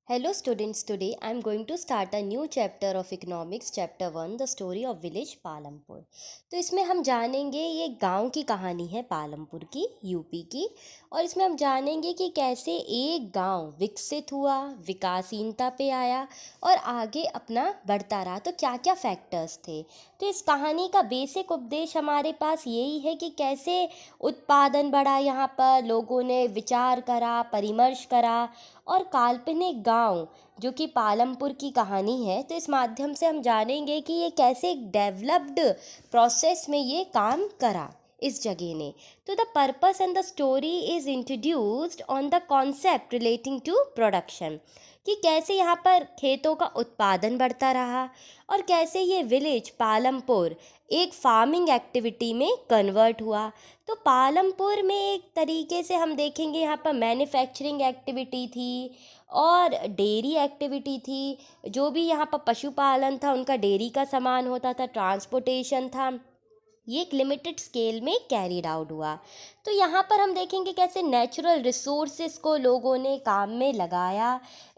Hello students, today I am going to start a new chapter of economics, chapter 1, the story of village Palampur. तो इसमें हम जानेंगे ये गांव की कहानी है पालमपुर की, यूपी की। और इसमें हम जानेंगे कि कैसे एक गांव विकसित हुआ, विकासहीनता पे आया और आगे अपना बढ़ता रहा। तो क्या क्या फैक्टर्स थे। तो इस कहानी का बेसिक उपदेश हमारे पास यही है कि कैसे उत्पादन बढ़ा, यहाँ पर लोगों ने विचार करा, परामर्श करा और काल्पनिक गांव जो कि पालमपुर की कहानी है। तो इस माध्यम से हम जानेंगे कि ये कैसे एक डेवलप्ड प्रोसेस में ये काम करा इस जगह ने। तो the purpose and the story is introduced on the concept relating to production, कि कैसे यहाँ पर खेतों का उत्पादन बढ़ता रहा और कैसे ये विलेज पालमपुर एक फार्मिंग एक्टिविटी में कन्वर्ट हुआ। तो पालमपुर में एक तरीके से हम देखेंगे यहाँ पर मैन्युफैक्चरिंग एक्टिविटी थी और डेयरी एक्टिविटी थी। जो भी यहाँ पर पशुपालन था उनका डेयरी का सामान होता था, ट्रांसपोर्टेशन था, ये एक लिमिटेड स्केल में कैरीड आउट हुआ। तो यहाँ पर हम देखेंगे कैसे नेचुरल रिसोर्सेस को लोगों ने काम में लगाया।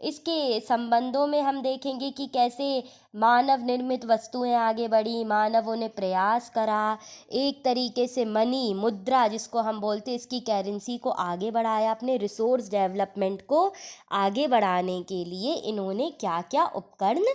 इसके संबंधों में हम देखेंगे कि कैसे मानव निर्मित वस्तुएं आगे बढ़ी, मानवों ने प्रयास करा, एक तरीके से मनी मुद्रा जिसको हम बोलते हैं इसकी करेंसी को आगे बढ़ाया, अपने रिसोर्स डेवलपमेंट को आगे बढ़ाने के लिए इन्होंने क्या क्या उपकरण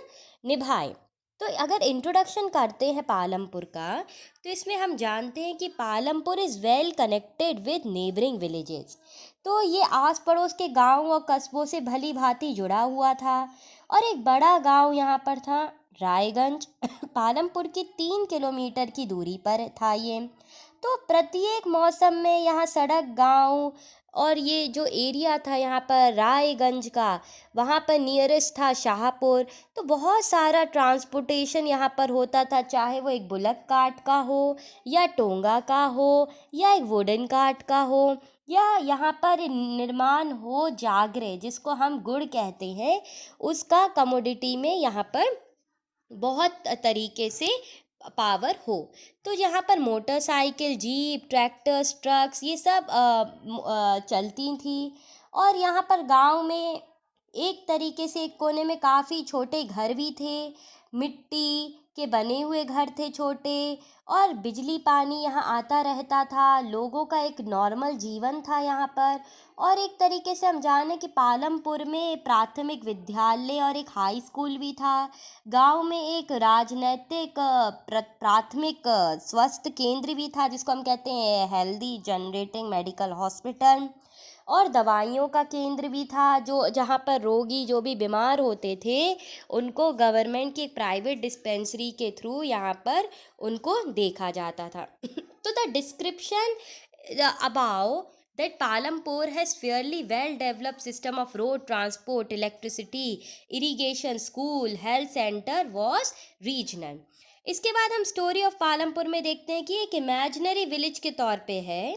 निभाए। तो अगर इंट्रोडक्शन करते हैं पालमपुर का, तो इसमें हम जानते हैं कि Palampur is well connected with neighbouring villages. तो ये आस पड़ोस के गांव और कस्बों से भली भांति जुड़ा हुआ था। और एक बड़ा गांव यहाँ पर था, रायगंज। पालमपुर की 3 किलोमीटर की दूरी पर था ये। तो प्रत्येक मौसम में यहाँ सड़क, गांव और ये जो एरिया था यहाँ पर रायगंज का, वहाँ पर नियरेस्ट था शाहपुर। तो बहुत सारा ट्रांसपोर्टेशन यहाँ पर होता था, चाहे वो एक बुलक कार्ट का हो या टोंगा का हो या एक वुडन कार्ट का हो या यहाँ पर निर्माण हो जागरे जिसको हम गुड़ कहते हैं, उसका कमोडिटी में यहाँ पर बहुत तरीके से पावर हो। तो यहाँ पर मोटरसाइकिल, जीप, ट्रैक्टर्स, ट्रक्स ये सब चलती थी। और यहाँ पर गांव में एक तरीके से एक कोने में काफ़ी छोटे घर भी थे, मिट्टी के बने हुए घर थे छोटे, और बिजली पानी यहाँ आता रहता था। लोगों का एक नॉर्मल जीवन था यहाँ पर। और एक तरीके से हम जाने कि पालमपुर में प्राथमिक विद्यालय और एक हाई स्कूल भी था। गांव में एक राजनैतिक प्राथमिक स्वास्थ्य केंद्र भी था जिसको हम कहते हैं हेल्दी जनरेटिंग मेडिकल हॉस्पिटल। और दवाइयों का केंद्र भी था, जो जहाँ पर रोगी जो भी बीमार होते थे उनको गवर्नमेंट की एक प्राइवेट डिस्पेंसरी के थ्रू यहाँ पर उनको देखा जाता था। तो the description about that Palampur has fairly well developed system of road transport, electricity, irrigation, school, health center was regional। इसके बाद हम स्टोरी ऑफ पालमपुर में देखते हैं कि एक इमेजिनरी विलेज के तौर पे है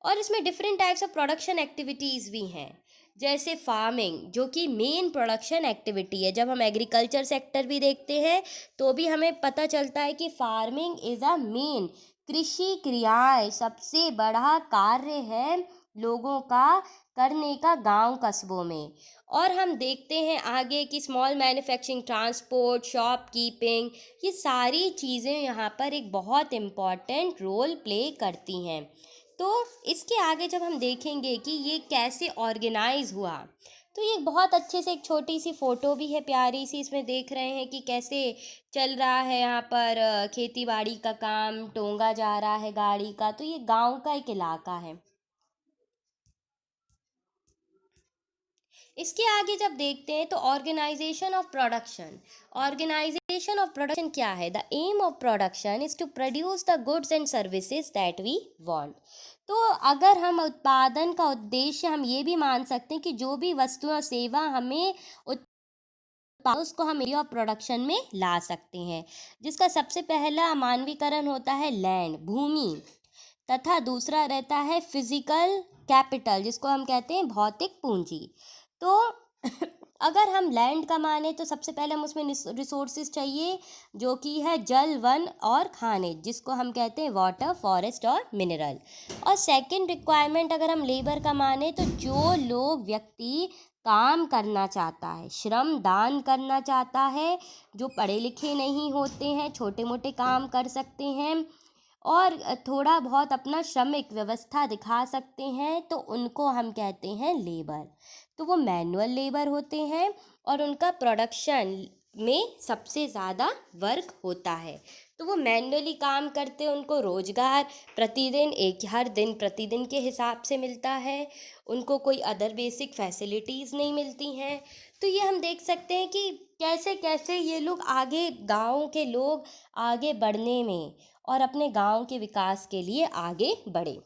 और इसमें different types of production activities भी हैं, जैसे फार्मिंग जो कि मेन प्रोडक्शन एक्टिविटी है। जब हम एग्रीकल्चर सेक्टर भी देखते हैं तो भी हमें पता चलता है कि फार्मिंग इज़ अ मेन, कृषि क्रियाएं सबसे बड़ा कार्य है लोगों का करने का गांव कस्बों में। और हम देखते हैं आगे कि small manufacturing, transport, shop keeping, ये सारी चीज़ें यहाँ पर एक बहुत इम्पॉर्टेंट रोल प्ले करती हैं। तो इसके आगे जब हम देखेंगे कि ये कैसे ऑर्गेनाइज हुआ, तो ये बहुत अच्छे से एक छोटी सी फ़ोटो भी है प्यारी सी। इसमें देख रहे हैं कि कैसे चल रहा है यहाँ पर खेती बाड़ी का काम, टोंगा जा रहा है गाड़ी का। तो ये गांव का एक इलाका है। इसके आगे जब देखते हैं तो ऑर्गेनाइजेशन ऑफ प्रोडक्शन क्या है। The aim of production is to produce the goods and services that we want. तो अगर हम उत्पादन का उद्देश्य हम ये भी मान सकते हैं कि जो भी वस्तुएं सेवा हमें उसको हम एरिया ऑफ प्रोडक्शन में ला सकते हैं, जिसका सबसे पहला मानवीकरण होता है लैंड, भूमि, तथा दूसरा रहता है फिजिकल कैपिटल जिसको हम कहते हैं भौतिक पूंजी। तो अगर हम लैंड का माने तो सबसे पहले हम उसमें रिसोर्सेज चाहिए जो कि है जल, वन और खाने जिसको हम कहते हैं वाटर, फॉरेस्ट और मिनरल। और सेकंड रिक्वायरमेंट अगर हम लेबर का माने तो जो लोग व्यक्ति काम करना चाहता है, श्रम दान करना चाहता है, जो पढ़े लिखे नहीं होते हैं, छोटे मोटे काम कर सकते हैं और थोड़ा बहुत अपना श्रमिक व्यवस्था दिखा सकते हैं, तो उनको हम कहते हैं लेबर। तो वो मैनुअल लेबर होते हैं और उनका प्रोडक्शन में सबसे ज़्यादा वर्क होता है। तो वो मैनुअली काम करते हैं, उनको रोज़गार प्रतिदिन हर दिन प्रतिदिन के हिसाब से मिलता है, उनको कोई अदर बेसिक फैसिलिटीज़ नहीं मिलती हैं। तो ये हम देख सकते हैं कि कैसे कैसे ये लोग आगे, गाँव के लोग आगे बढ़ने में और अपने गांव के विकास के लिए आगे बढ़े।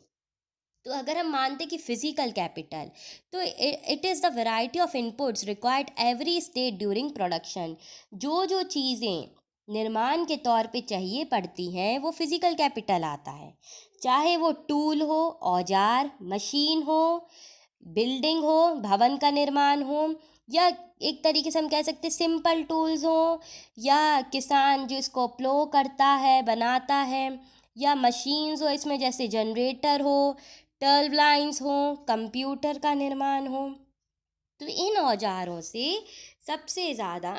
तो अगर हम मानते कि फिजिकल कैपिटल, तो it is the variety of inputs required every stage during production. जो चीज़ें निर्माण के तौर पे चाहिए पड़ती हैं, वो फिजिकल कैपिटल आता है। चाहे वो टूल हो, औजार, मशीन हो, बिल्डिंग हो, भवन का निर्माण हो, या एक तरीके से हम कह सकते सिंपल टूल्स हो, या किसान जो इसको प्लो करता है, बनाता है, या मशीन्स हो इसमें, जैसे जनरेटर हो, टर्बाइन्स हो, कंप्यूटर का निर्माण हो। तो इन औजारों से सबसे ज़्यादा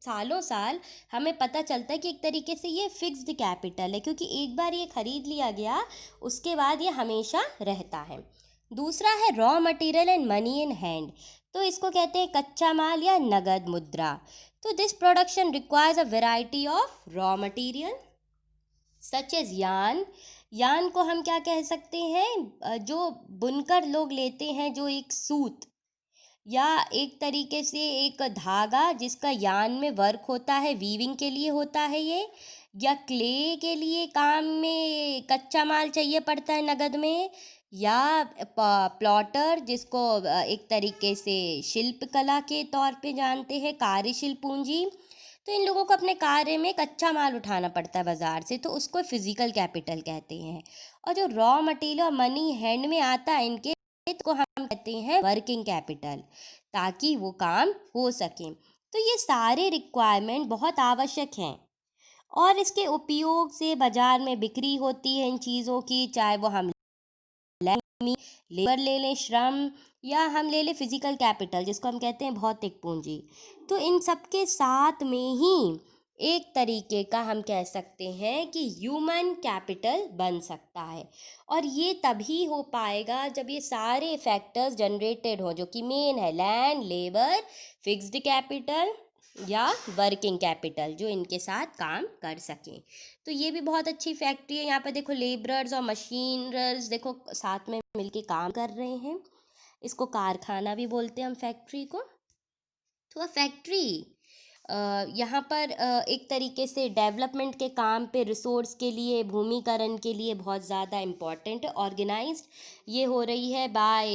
सालों साल हमें पता चलता है कि एक तरीके से ये फिक्स्ड कैपिटल है, क्योंकि एक बार ये खरीद लिया गया, उसके बाद ये हमेशा रहता है। दूसरा है raw material and money in hand. तो इसको कहते हैं कच्चा माल या नगद मुद्रा। तो this production requires a variety of raw material such as yarn को हम क्या कह सकते हैं, जो बुनकर लोग लेते हैं, जो एक सूत या एक तरीके से एक धागा जिसका यान में वर्क होता है, वीविंग के लिए होता है ये, या क्ले के लिए काम में कच्चा माल चाहिए पड़ता है नगद में, या प्लॉटर जिसको एक तरीके से शिल्पकला के तौर पे जानते हैं, कार्यशील पूंजी। तो इन लोगों को अपने कार्य में कच्चा माल उठाना पड़ता है बाज़ार से, तो उसको फिजिकल कैपिटल कहते हैं। और जो रॉ मटेरियल और मनी हैंड में आता है इनके, को हम कहते हैं वर्किंग कैपिटल, ताकि वो काम हो सके। तो ये सारे रिक्वायरमेंट बहुत आवश्यक हैं और इसके उपयोग से बाजार में बिक्री होती है इन चीज़ों की, चाहे वो हम लेबर ले लें, श्रम, या हम ले लें फिजिकल कैपिटल जिसको हम कहते हैं भौतिक पूंजी। तो इन सब के साथ में ही एक तरीके का हम कह सकते हैं कि ह्यूमन कैपिटल बन सकता है, और ये तभी हो पाएगा जब ये सारे फैक्टर्स जनरेटेड हो, जो कि मेन है लैंड, लेबर, फिक्स्ड कैपिटल या वर्किंग कैपिटल, जो इनके साथ काम कर सकें। तो ये भी बहुत अच्छी फैक्ट्री है। यहाँ पर देखो लेबरर्स और मशीनर्स देखो साथ में मिलके काम कर रहे हैं। इसको कारखाना भी बोलते हैं हम फैक्ट्री को। तो फैक्ट्री यहाँ पर एक तरीके से डेवलपमेंट के काम पे, रिसोर्स के लिए, भूमिकरण के लिए बहुत ज़्यादा इम्पॉर्टेंट है। ऑर्गेनाइज्ड ये हो रही है by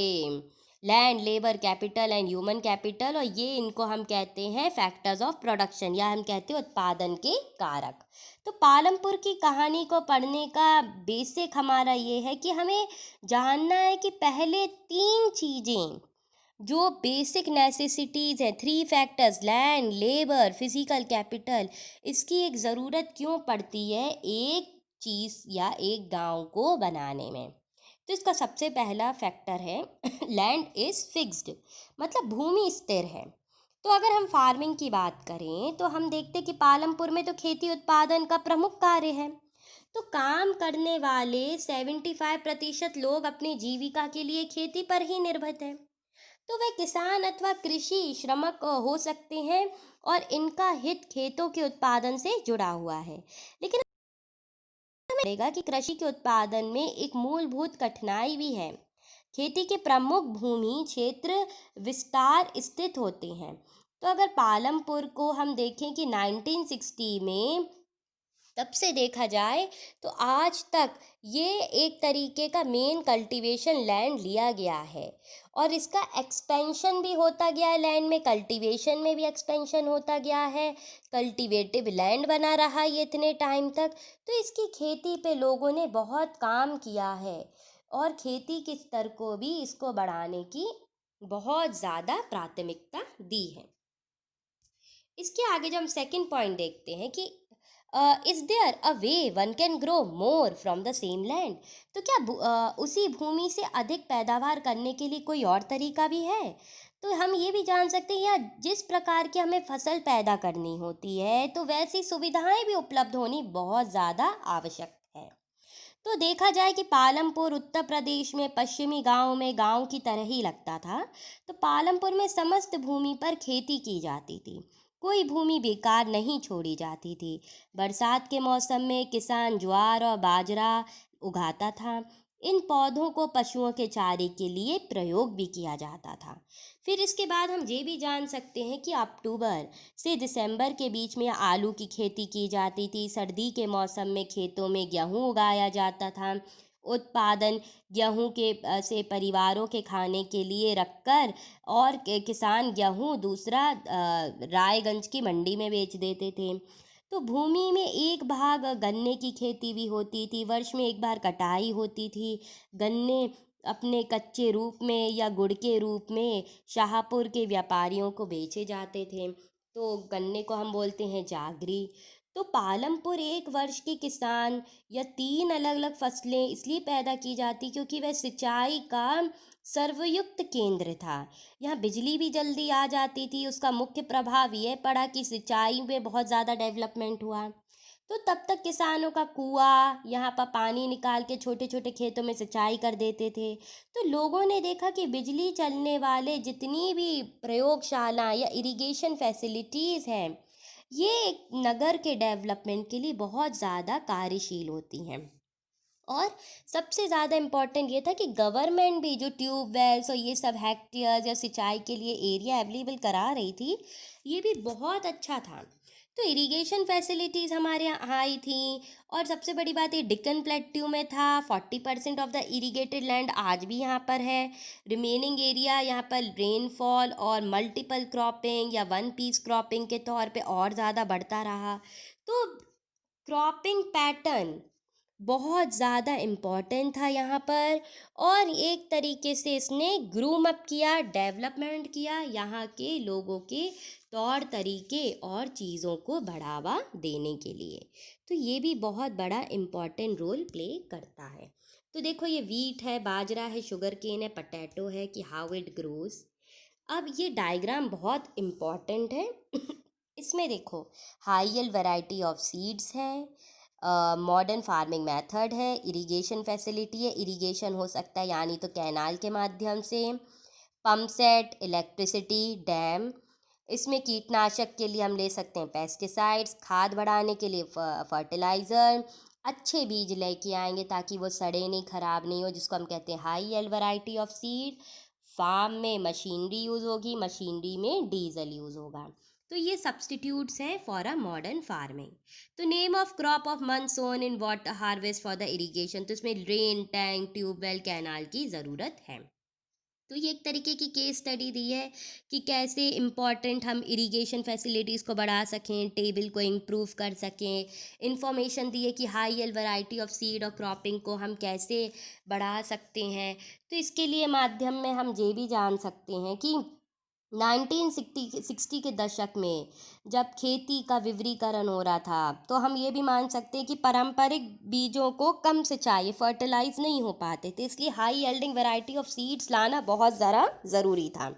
land, labour capital and human capital, और ये इनको हम कहते हैं फैक्टर्स ऑफ प्रोडक्शन, या हम कहते हैं उत्पादन के कारक। तो पालमपुर की कहानी को पढ़ने का बेसिक हमारा ये है कि हमें जानना है कि पहले तीन चीज़ें जो बेसिक नेसेसिटीज़ हैं, three factors land, labour, physical capital, इसकी एक ज़रूरत क्यों पड़ती है एक चीज़ या एक गांव को बनाने में। तो इसका सबसे पहला फैक्टर है लैंड इज़ फिक्स्ड, मतलब भूमि स्थिर है। तो अगर हम फार्मिंग की बात करें तो हम देखते कि पालमपुर में तो खेती उत्पादन का प्रमुख कार्य है। तो काम करने वाले 75% लोग अपनी जीविका के लिए खेती पर ही निर्भर हैं। तो वे किसान अथवा कृषि श्रमिक हो सकते हैं और इनका हित खेतों के उत्पादन से जुड़ा हुआ है। लेकिन मिलेगा कि कृषि के उत्पादन में एक मूलभूत कठिनाई भी है। खेती के प्रमुख भूमि क्षेत्र विस्तार स्थित होते हैं। तो अगर पालमपुर को हम देखें कि 1960 में, तब से देखा जाए तो आज तक ये एक तरीके का मेन कल्टीवेशन लैंड लिया गया है, और इसका एक्सपेंशन भी होता गया है, लैंड में कल्टीवेशन में भी एक्सपेंशन होता गया है, कल्टीवेटिव लैंड बना रहा ये इतने टाइम तक। तो इसकी खेती पे लोगों ने बहुत काम किया है और खेती के स्तर को भी इसको बढ़ाने की बहुत ज़्यादा प्राथमिकता दी है। इसके आगे जब हम सेकंड पॉइंट देखते हैं कि is there a way one can grow more from the same land. तो क्या उसी भूमि से अधिक पैदावार करने के लिए कोई और तरीका भी है। तो हम ये भी जान सकते हैं, या जिस प्रकार की हमें फसल पैदा करनी होती है तो वैसी सुविधाएं भी उपलब्ध होनी बहुत ज़्यादा आवश्यक है। तो देखा जाए कि पालमपुर उत्तर प्रदेश में पश्चिमी गांव में गांव की तरह ही लगता था। तो पालमपुर में समस्त भूमि पर खेती की जाती थी, कोई भूमि बेकार नहीं छोड़ी जाती थी। बरसात के मौसम में किसान ज्वार और बाजरा उगाता था। इन पौधों को पशुओं के चारे के लिए प्रयोग भी किया जाता था। फिर इसके बाद हम ये भी जान सकते हैं कि अक्टूबर से दिसंबर के बीच में आलू की खेती की जाती थी। सर्दी के मौसम में खेतों में गेहूं उगाया जाता था। उत्पादन गेहूं के से परिवारों के खाने के लिए रखकर और किसान गेहूं दूसरा रायगंज की मंडी में बेच देते थे। तो भूमि में एक भाग गन्ने की खेती भी होती थी, वर्ष में एक बार कटाई होती थी। गन्ने अपने कच्चे रूप में या गुड़ के रूप में शाहपुर के व्यापारियों को बेचे जाते थे। तो गन्ने को हम बोलते हैं जागरी। तो पालमपुर एक वर्ष के किसान या 3 अलग अलग फसलें इसलिए पैदा की जाती क्योंकि वह सिंचाई का सर्वयुक्त केंद्र था। यहाँ बिजली भी जल्दी आ जाती थी। उसका मुख्य प्रभाव यह पड़ा कि सिंचाई में बहुत ज़्यादा डेवलपमेंट हुआ। तो तब तक किसानों का कुआं यहाँ पर पानी निकाल के छोटे छोटे खेतों में सिंचाई कर देते थे। तो लोगों ने देखा कि बिजली चलने वाले जितनी भी प्रयोगशाला या इरिगेशन फैसिलिटीज़ हैं, ये एक नगर के डेवलपमेंट के लिए बहुत ज़्यादा कार्यशील होती हैं। और सबसे ज़्यादा इम्पॉर्टेंट ये था कि गवर्नमेंट भी जो ट्यूबवेल्स और ये सब हेक्टेयर्स या सिंचाई के लिए एरिया अवेलेबल करा रही थी, ये भी बहुत अच्छा था। तो इरिगेशन फैसिलिटीज़ हमारे यहाँ आई थी। और सबसे बड़ी बात ये डिक्कन प्लेट्यू में था। 40% ऑफ द इरिगेटेड लैंड आज भी यहाँ पर है। रिमेनिंग एरिया यहाँ पर रेनफॉल और मल्टीपल क्रॉपिंग या वन पीस क्रॉपिंग के तौर पे और ज़्यादा बढ़ता रहा। तो क्रॉपिंग पैटर्न बहुत ज़्यादा इम्पॉर्टेंट था यहाँ पर। और एक तरीके से इसने ग्रूम अप किया, डेवलपमेंट किया यहाँ के लोगों के तौर तरीके और चीज़ों को बढ़ावा देने के लिए। तो ये भी बहुत बड़ा इम्पॉर्टेंट रोल प्ले करता है। तो देखो, ये वीट है, बाजरा है, शुगर केन है, पटैटो है, कि हाउ इट ग्रोज। अब ये डायग्राम बहुत इम्पॉर्टेंट है। इसमें देखो, high yield variety of seeds हैं, मॉडर्न फार्मिंग मेथड है, इरिगेशन फैसिलिटी है। इरिगेशन हो सकता है यानी तो कैनाल के माध्यम से, पंप सेट, इलेक्ट्रिसिटी, डैम। इसमें कीटनाशक के लिए हम ले सकते हैं पेस्टिसाइड्स, खाद बढ़ाने के लिए फर्टिलाइज़र। अच्छे बीज लेके आएंगे ताकि वो सड़े नहीं, ख़राब नहीं हो, जिसको हम कहते हैं high yield variety of seed. Farm में मशीनरी यूज़ होगी, मशीनरी में डीजल यूज़ होगा। तो ये सब्सटीट्यूट्स हैं फॉर अ मॉडर्न फार्मिंग। तो name of crop of month sown in water harvest for the irrigation, तो इसमें रेन टैंक, ट्यूबवेल, कैनाल की ज़रूरत है। तो ये एक तरीके की केस स्टडी दी है कि कैसे इम्पॉर्टेंट हम इरिगेशन फैसिलिटीज़ को बढ़ा सकें, टेबल को इम्प्रूव कर सकें। इन्फॉर्मेशन दी है कि high yield variety of seed और क्रॉपिंग को हम कैसे बढ़ा सकते हैं। तो इसके लिए माध्यम में हम ये भी जान सकते हैं कि 1960 के दशक में जब खेती का विवरीकरण हो रहा था, तो हम ये भी मान सकते हैं कि पारंपरिक बीजों को कम सिंचाई, फर्टिलाइज नहीं हो पाते थे, इसलिए high yielding variety of seeds लाना बहुत ज़रा ज़रूरी था।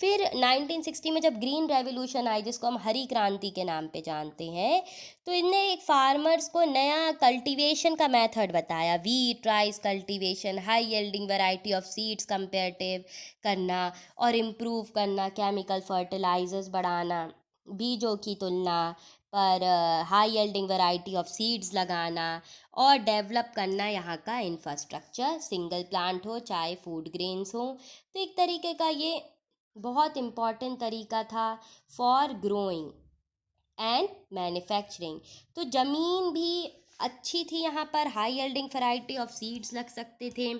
फिर 1960 में जब ग्रीन रेवोल्यूशन आई, जिसको हम हरी क्रांति के नाम पे जानते हैं, तो इनने एक फार्मर्स को नया कल्टीवेशन का मेथड बताया। Wheat rice cultivation, high yielding variety of seeds comparative करना और इम्प्रूव करना, केमिकल फर्टिलाइजर्स बढ़ाना, बीजों की तुलना पर high yielding variety of seeds लगाना और डेवलप करना यहाँ का इंफ्रास्ट्रक्चर, सिंगल प्लांट हो चाहे फूड ग्रेन्स हो। तो एक तरीके का ये बहुत इम्पॉर्टेंट तरीका था फॉर ग्रोइंग एंड मैन्युफैक्चरिंग। तो ज़मीन भी अच्छी थी यहाँ पर, high yielding variety of seeds लग सकते थे,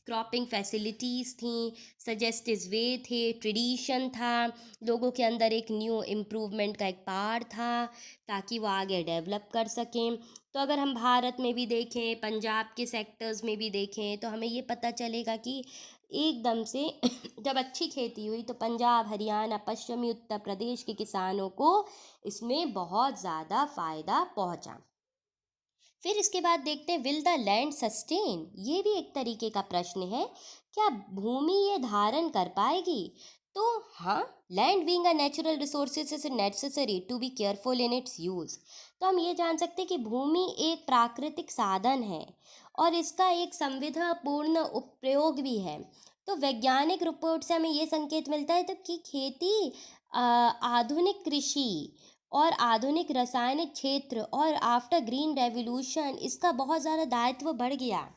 क्रॉपिंग फैसिलिटीज़ थी, सजेस्टिव वे थे, ट्रेडिशन था, लोगों के अंदर एक न्यू इम्प्रूवमेंट का एक पार था ताकि वो आगे डेवलप कर सकें। तो अगर हम भारत में भी देखें, पंजाब के सेक्टर्स में भी देखें, तो हमें ये पता चलेगा कि एकदम से जब अच्छी खेती हुई तो पंजाब, हरियाणा, पश्चिमी उत्तर प्रदेश के किसानों को इसमें बहुत ज़्यादा फ़ायदा पहुंचा। फिर इसके बाद देखते हैं, विल द लैंड सस्टेन, ये भी एक तरीके का प्रश्न है। क्या भूमि ये धारण कर पाएगी? तो हाँ, land being a natural resources is necessary to be careful in its use. तो हम ये जान सकते हैं कि भूमि एक प्राकृतिक साधन है और इसका एक संविधापूर्ण उपयोग भी है। तो वैज्ञानिक रिपोर्ट से हमें ये संकेत मिलता है तो कि खेती, आधुनिक कृषि और आधुनिक रासायनिक क्षेत्र और आफ्टर ग्रीन रेवोल्यूशन इसका बहुत ज़्यादा दायित्व बढ़ गया।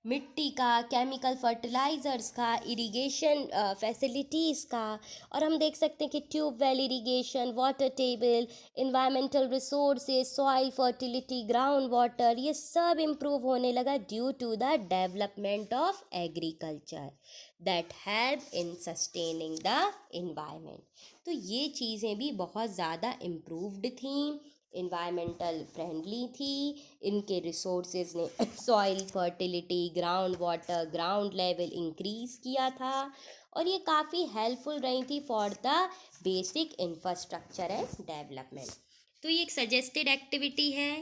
मिट्टी का, केमिकल फर्टिलाइज़र्स का, इरिगेशन फैसिलिटीज़ का, और हम देख सकते हैं कि tubewell irrigation, water table, environmental resources, soil fertility, ground water, ये सब इम्प्रूव होने लगा due to the development of agriculture that help in sustaining the environment. तो ये चीज़ें भी बहुत ज़्यादा इम्प्रूव्ड थी, इन्वायरमेंटल फ्रेंडली थी। इनके रिसोर्सेज ने soil fertility, ground water, ground level increase किया था और ये काफ़ी हेल्पफुल रही थी for the basic infrastructure and development. तो ये एक सजेस्टेड एक्टिविटी है।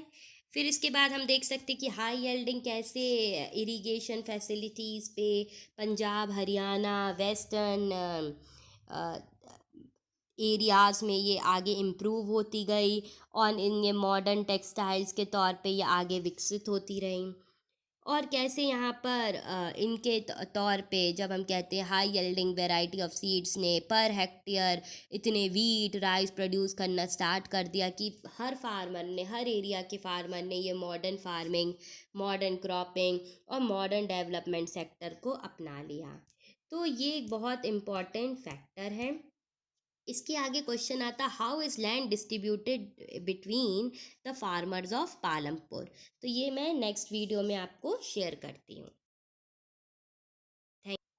फिर इसके बाद हम देख सकते हैं कि हाई यील्डिंग कैसे इरिगेशन फैसिलिटीज़ पे पंजाब, हरियाणा, वेस्टर्न एरियाज़ में ये आगे इम्प्रूव होती गई और इन ये मॉडर्न टेक्सटाइल्स के तौर पे ये आगे विकसित होती रहीं। और कैसे यहाँ पर इनके तौर पे जब हम कहते हैं high yielding variety of seeds ने पर हेक्टेयर इतने वीट राइस प्रोड्यूस करना स्टार्ट कर दिया कि हर फार्मर ने, हर एरिया के फार्मर ने ये मॉडर्न फार्मिंग, मॉडर्न क्रॉपिंग और मॉडर्न डेवलपमेंट सेक्टर को अपना लिया। तो ये एक बहुत इम्पॉर्टेंट फैक्टर है। इसके आगे क्वेश्चन आता, how is land distributed between the farmers of Palampur. तो ये मैं नेक्स्ट वीडियो में आपको शेयर करती हूँ।